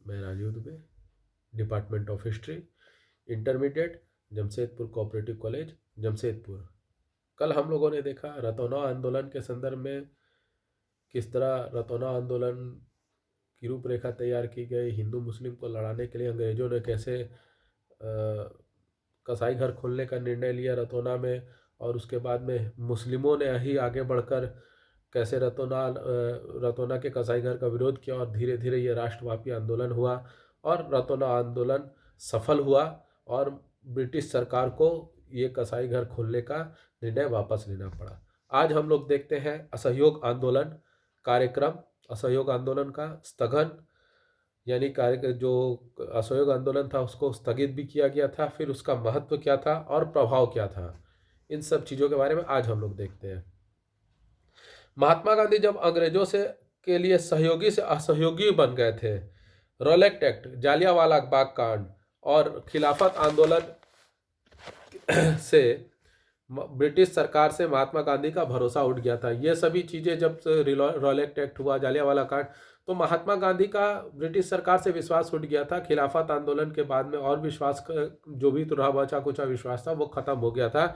मैं Rajiv Dubey, department of history, intermediate, Jamshedpur cooperative college, Jamshedpur. कल हम लोगों ने देखा रतौना आंदोलन के संदर्भ में किस तरह रतौना आंदोलन की रूपरेखा तैयार की गई, हिंदू मुस्लिम को लड़ाने के लिए अंग्रेजों ने कैसे कसाई घर खोलने का निर्णय लिया रतौना में, और उसके बाद में मुस्लिमों ने ही आगे बढ़कर कैसे रतौना के कसाई घर का विरोध किया, और धीरे धीरे ये राष्ट्रव्यापी आंदोलन हुआ और रतौना आंदोलन सफल हुआ और ब्रिटिश सरकार को ये कसाई घर खोलने का निर्णय वापस लेना पड़ा। आज हम लोग देखते हैं असहयोग आंदोलन कार्यक्रम, असहयोग आंदोलन का स्थगन, यानी कार्य जो असहयोग आंदोलन था उसको स्थगित भी किया गया था, फिर उसका महत्व क्या था और प्रभाव क्या था, इन सब चीज़ों के बारे में आज हम लोग देखते हैं। महात्मा गांधी जब अंग्रेजों से के लिए सहयोगी से असहयोगी बन गए थे, रॉलेट एक्ट, जालियांवाला बाग कांड और खिलाफत आंदोलन से ब्रिटिश सरकार से महात्मा गांधी का भरोसा उठ गया था। ये सभी चीज़ें जब रॉलेट एक्ट हुआ, जालियांवाला कांड, तो महात्मा गांधी का ब्रिटिश सरकार से विश्वास उठ गया था। खिलाफत आंदोलन के बाद में और विश्वास जो भी रहा बचा कुछ विश्वास था वो खत्म हो गया था।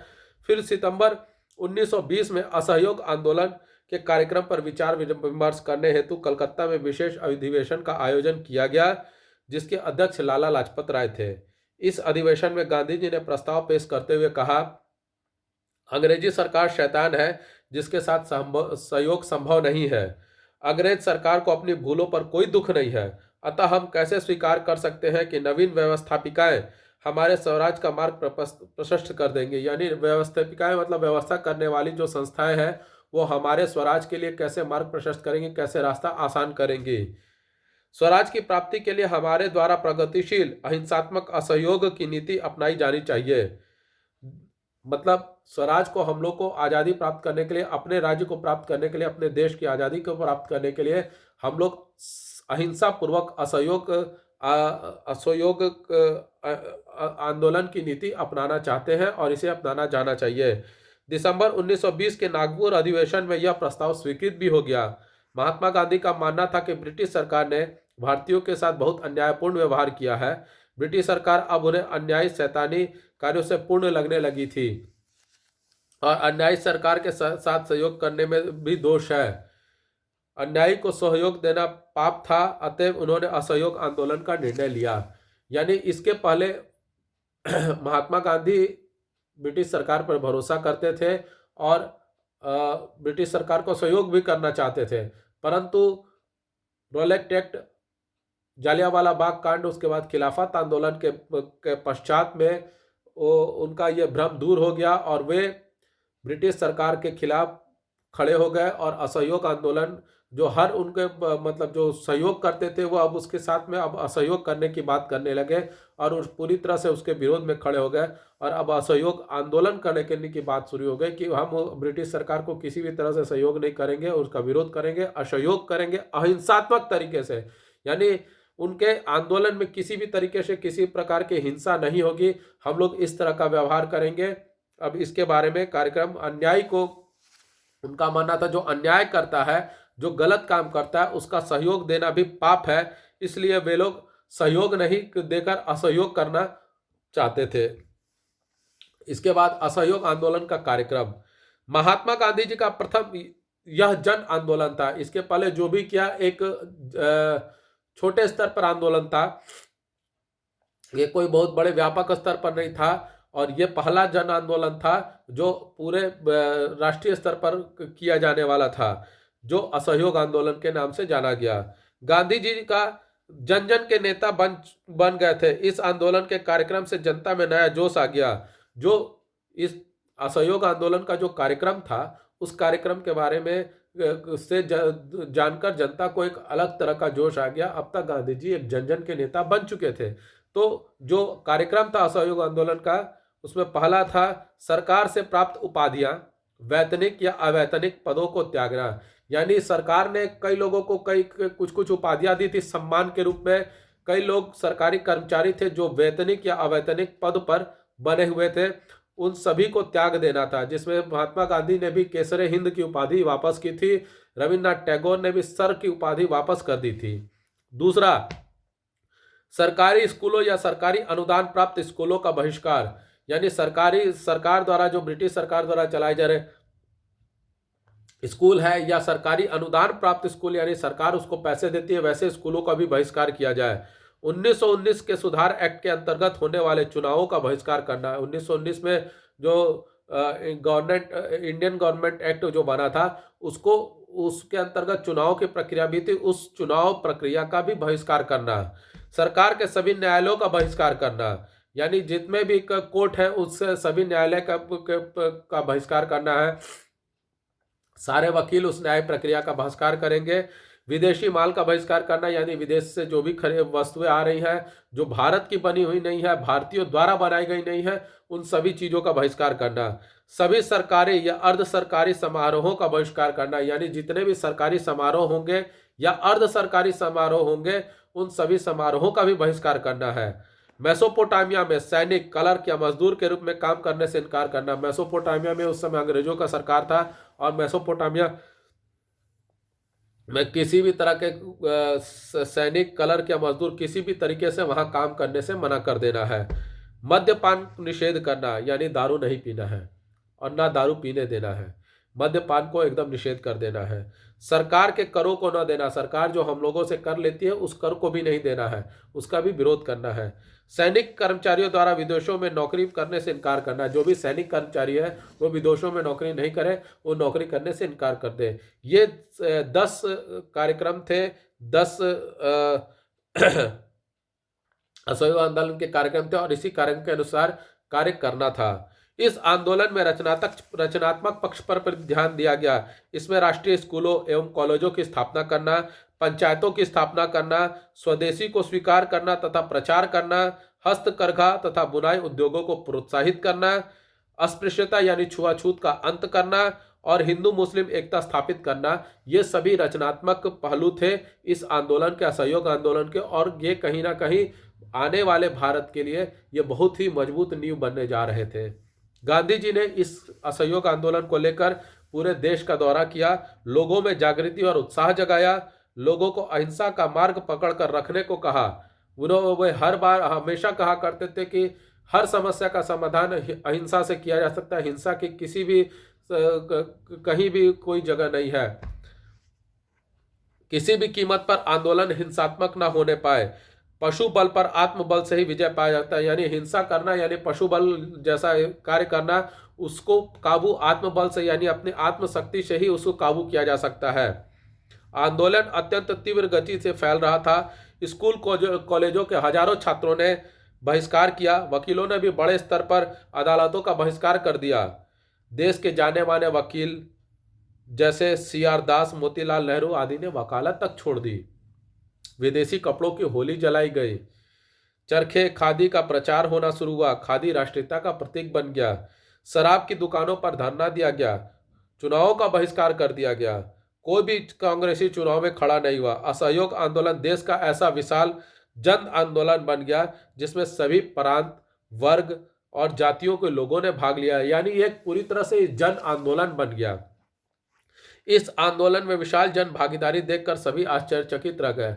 फिर सितंबर 1920 में असहयोग आंदोलन के कार्यक्रम पर विचार विमर्श करने हेतु कलकत्ता में विशेष अधिवेशन का आयोजन किया गया, जिसके अध्यक्ष लाला लाजपत राय थे। इस अधिवेशन में गांधी जी ने प्रस्ताव पेश करते हुए कहा, अंग्रेजी सरकार शैतान है जिसके साथ सहयोग संभव नहीं है। अंग्रेज सरकार को अपनी भूलों पर कोई दुख नहीं है, अतः हम कैसे स्वीकार कर सकते हैं कि नवीन व्यवस्थापिकाएं हमारे स्वराज का मार्ग प्रशस्त कर देंगे। यानी व्यवस्थापिकाएं मतलब व्यवस्था करने वाली जो संस्थाएं हैं वो हमारे स्वराज के लिए कैसे मार्ग प्रशस्त करेंगे, कैसे रास्ता आसान करेंगे। स्वराज की प्राप्ति के लिए हमारे द्वारा प्रगतिशील अहिंसात्मक असहयोग की नीति अपनाई जानी चाहिए। मतलब स्वराज को हम लोग को आज़ादी प्राप्त करने के लिए, अपने राज्य को प्राप्त करने के लिए, अपने देश की आज़ादी को प्राप्त करने के लिए हम लोग अहिंसा पूर्वक असहयोग आंदोलन की नीति अपनाना चाहते हैं और इसे अपनाना जाना चाहिए। दिसंबर 1920 के नागपुर अधिवेशन में यह प्रस्ताव स्वीकृत भी हो गया। महात्मा गांधी का मानना था कि ब्रिटिश सरकार ने भारतीयों के साथ बहुत अन्यायपूर्ण व्यवहार किया है। ब्रिटिश सरकार अब उन्हें अन्यायी शैतानी कार्यों से पूर्ण लगने लगी थी और अन्यायी सरकार के साथ सहयोग करने में भी दोष है। अन्यायी को सहयोग देना पाप था, अतएव उन्होंने असहयोग आंदोलन का निर्णय लिया। यानी इसके पहले महात्मा गांधी ब्रिटिश सरकार पर भरोसा करते थे और ब्रिटिश सरकार को सहयोग भी करना चाहते थे, परंतु रॉलेट एक्ट, जालियांवाला बाग कांड, उसके बाद खिलाफत आंदोलन के पश्चात में उनका ये भ्रम दूर हो गया और वे ब्रिटिश सरकार के खिलाफ खड़े हो गए और असहयोग आंदोलन जो हर उनके मतलब जो सहयोग करते थे वो अब उसके साथ में अब असहयोग करने की बात करने लगे और उस पूरी तरह से उसके विरोध में खड़े हो गए और अब असहयोग आंदोलन करने की बात शुरू हो गई कि हम ब्रिटिश सरकार को किसी भी तरह से सहयोग नहीं करेंगे, उसका विरोध करेंगे, असहयोग करेंगे अहिंसात्मक तरीके से। यानी उनके आंदोलन में किसी भी तरीके से किसी प्रकार की हिंसा नहीं होगी, हम लोग इस तरह का व्यवहार करेंगे। अब इसके बारे में कार्यक्रम, अन्यायी को उनका मानना था जो अन्याय करता है, जो गलत काम करता है, उसका सहयोग देना भी पाप है, इसलिए वे लोग सहयोग नहीं देकर असहयोग करना चाहते थे। इसके बाद असहयोग आंदोलन का कार्यक्रम, महात्मा गांधी जी का प्रथम यह जन आंदोलन था। इसके पहले जो भी किया एक छोटे स्तर पर आंदोलन था, ये कोई बहुत बड़े व्यापक स्तर पर नहीं था और ये पहला जन आंदोलन था जो पूरे राष्ट्रीय स्तर पर किया जाने वाला था, जो असहयोग आंदोलन के नाम से जाना गया। गांधी जी का जन जन के नेता बन गए थे। इस आंदोलन के कार्यक्रम से जनता में नया जोश आ गया। जो इस असहयोग आंदोलन का जो कार्यक्रम था उस कार्यक्रम के बारे में से जानकर जनता को एक अलग तरह का जोश आ गया। अब तक गांधी जी एक जन जन के नेता बन चुके थे। तो जो कार्यक्रम था असहयोग आंदोलन का, उसमें पहला था सरकार से प्राप्त उपाधियां वैतनिक या अवैतनिक पदों को त्यागना। यानी सरकार ने कई लोगों को कुछ उपाधियां दी थी सम्मान के रूप में। कई लोग सरकारी कर्मचारी थे जो वैतनिक या अवैतनिक पद पर बने हुए थे, उन सभी को त्याग देना था, जिसमें महात्मा गांधी ने भी केसरे हिंद की उपाधि वापस की थी। रविन्द्रनाथ टैगोर ने भी सर की उपाधि वापस कर दी थी। दूसरा, सरकारी स्कूलों या सरकारी अनुदान प्राप्त स्कूलों का बहिष्कार, यानी सरकार द्वारा, जो ब्रिटिश सरकार द्वारा चलाए जा रहे स्कूल है या सरकारी अनुदान प्राप्त स्कूल, यानी सरकार उसको पैसे देती है, वैसे स्कूलों का भी बहिष्कार किया जाए। 1919 के सुधार एक्ट के अंतर्गत होने वाले चुनावों का बहिष्कार करना है। 1919 में जो गवर्नमेंट इंडियन गवर्नमेंट एक्ट जो बना था, उसको उसके अंतर्गत चुनाव की प्रक्रिया भी थी, उस चुनाव प्रक्रिया का भी बहिष्कार करना। सरकार के सभी न्यायालयों का बहिष्कार करना, यानी जितने भी कोर्ट है उससे सभी न्यायालय का बहिष्कार करना है। सारे वकील उस न्याय प्रक्रिया का बहिष्कार करेंगे। विदेशी माल का बहिष्कार करना, यानी विदेश से जो भी वस्तुएं आ रही हैं जो भारत की बनी हुई नहीं है, भारतीयों द्वारा बनाई गई नहीं है, उन सभी चीज़ों का बहिष्कार करना। सभी सरकारी या अर्ध सरकारी समारोहों का बहिष्कार करना, यानी जितने भी सरकारी समारोह होंगे या अर्ध सरकारी समारोह होंगे, उन सभी समारोहों का भी बहिष्कार करना है। मेसोपोटामिया में सैनिक, क्लर्क या मजदूर के रूप में काम करने से इनकार करना। मेसोपोटामिया में उस समय अंग्रेजों का सरकार था और मेसोपोटामिया में किसी भी तरह के सैनिक, क्लर्क या मजदूर किसी भी तरीके से वहां काम करने से मना कर देना है। मद्यपान निषेध करना, यानी दारू नहीं पीना है और ना दारू पीने देना है। मद्यपान को एकदम निषेध कर देना है। सरकार के करों को न देना, सरकार जो हम लोगों से कर लेती है उस कर को भी नहीं देना है, उसका भी विरोध करना है। सैनिक कर्मचारियों द्वारा विदेशों में नौकरी करने से इनकार करना, जो भी सैनिक कर्मचारी है वो विदेशों में नौकरी नहीं करे, वो नौकरी करने से इनकार कर दे। ये 10 कार्यक्रम थे, 10 असहयोग आंदोलन के कार्यक्रम थे और इसी कार्यक्रम के अनुसार कार्य करना था। इस आंदोलन में रचनात्मक पक्ष पर ध्यान दिया गया। इसमें राष्ट्रीय स्कूलों एवं कॉलेजों की स्थापना करना, पंचायतों की स्थापना करना, स्वदेशी को स्वीकार करना तथा प्रचार करना, हस्तकरघा तथा बुनाई उद्योगों को प्रोत्साहित करना, अस्पृश्यता यानी छुआछूत का अंत करना और हिंदू मुस्लिम एकता स्थापित करना, ये सभी रचनात्मक पहलू थे इस आंदोलन के, असहयोग आंदोलन के, और ये कहीं ना कहीं आने वाले भारत के लिए ये बहुत ही मजबूत नींव बनने जा रहे थे। गांधी जी ने इस असहयोग आंदोलन को लेकर पूरे देश का दौरा किया, लोगों में जागृति और उत्साह जगाया, लोगों को अहिंसा का मार्ग पकड़कर रखने को कहा। वे हर बार हमेशा कहा करते थे कि हर समस्या का समाधान अहिंसा से किया जा सकता है, हिंसा की किसी भी कहीं भी कोई जगह नहीं है। किसी भी कीमत पर आंदोलन हिंसात्मक ना होने पाए। पशु बल पर आत्मबल से ही विजय पाया जाता है, यानी हिंसा करना यानी पशु बल जैसा कार्य करना, उसको काबू आत्मबल से यानी अपनी आत्मशक्ति से ही उसको काबू किया जा सकता है। आंदोलन अत्यंत तीव्र गति से फैल रहा था। स्कूल कॉलेजों के हजारों छात्रों ने बहिष्कार किया। वकीलों ने भी बड़े स्तर पर अदालतों का बहिष्कार कर दिया। देश के जाने माने वकील जैसे CR दास, मोतीलाल नेहरू आदि ने वकालत तक छोड़ दी। विदेशी कपड़ों की होली जलाई गई। चरखे खादी का प्रचार होना शुरू हुआ। खादी राष्ट्रीयता का प्रतीक बन गया। शराब की दुकानों पर धरना दिया गया। चुनावों का बहिष्कार कर दिया गया। कोई भी कांग्रेसी चुनाव में खड़ा नहीं हुआ। असहयोग आंदोलन देश का ऐसा विशाल जन आंदोलन बन गया जिसमें सभी प्रांत, वर्ग और जातियों के लोगों ने भाग लिया, यानी एक पूरी तरह से जन आंदोलन बन गया। इस आंदोलन में विशाल जन भागीदारी देखकर सभी आश्चर्यचकित रह गए।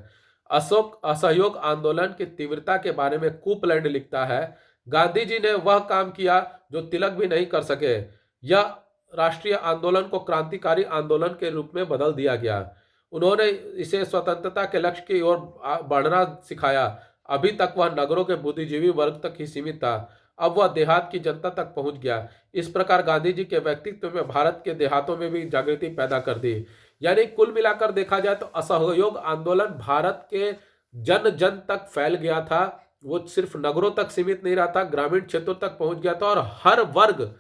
असहयोग आंदोलन की तीव्रता के बारे में कूपलैंड लिखता है, गांधी जी ने वह काम किया जो तिलक भी नहीं कर सके। यह राष्ट्रीय आंदोलन को क्रांतिकारी आंदोलन के रूप में बदल दिया गया। उन्होंने इसे स्वतंत्रता के लक्ष्य की ओर बढ़ना सिखाया। अभी तक वह नगरों के बुद्धिजीवी वर्ग तक ही सीमित था, अब वह देहात की जनता तक पहुंच गया। इस प्रकार गांधी जी के व्यक्तित्व में भारत के देहातों में भी जागृति पैदा कर दी। यानी कुल मिलाकर देखा जाए तो असहयोग आंदोलन भारत के जन जन तक फैल गया था। वो सिर्फ नगरों तक सीमित नहीं रहा था, ग्रामीण क्षेत्रों तक पहुंच गया था और हर वर्ग,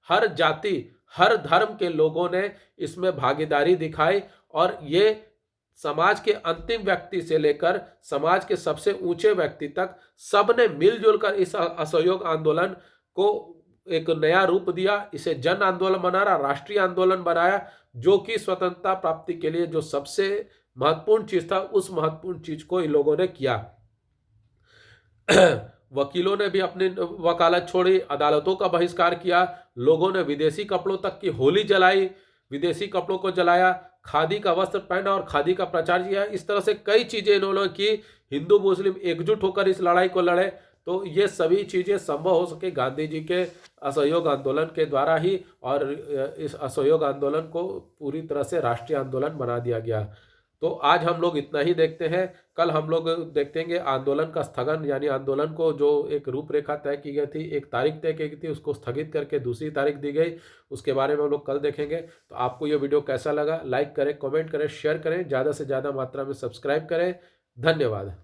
हर जाति, हर धर्म के लोगों ने इसमें भागीदारी दिखाई और ये समाज के अंतिम व्यक्ति से लेकर समाज के सबसे ऊंचे व्यक्ति तक सबने मिलजुल कर इस असहयोग आंदोलन को एक नया रूप दिया। इसे जन आंदोलन बनाया, राष्ट्रीय आंदोलन बनाया, जो कि स्वतंत्रता प्राप्ति के लिए जो सबसे महत्वपूर्ण चीज था, उस महत्वपूर्ण चीज को इन लोगों ने किया। वकीलों ने भी अपनी वकालत छोड़ी, अदालतों का बहिष्कार किया, लोगों ने विदेशी कपड़ों तक की होली जलाई, विदेशी कपड़ों को जलाया, खादी का वस्त्र पहना और खादी का प्रचार किया। इस तरह से कई चीज़ें इन्होंने की, हिंदू मुस्लिम एकजुट होकर इस लड़ाई को लड़े। तो ये सभी चीज़ें संभव हो सके गांधी जी के असहयोग आंदोलन के द्वारा ही, और इस असहयोग आंदोलन को पूरी तरह से राष्ट्रीय आंदोलन बना दिया गया। तो आज हम लोग इतना ही देखते हैं। कल हम लोग देखेंगे आंदोलन का स्थगन, यानी आंदोलन को जो एक रूपरेखा तय की गई थी, एक तारीख तय की गई थी, उसको स्थगित करके दूसरी तारीख दी गई, उसके बारे में हम लोग कल देखेंगे। तो आपको ये वीडियो कैसा लगा, लाइक करें, कमेंट करें, शेयर करें, ज़्यादा से ज़्यादा मात्रा में सब्सक्राइब करें। धन्यवाद।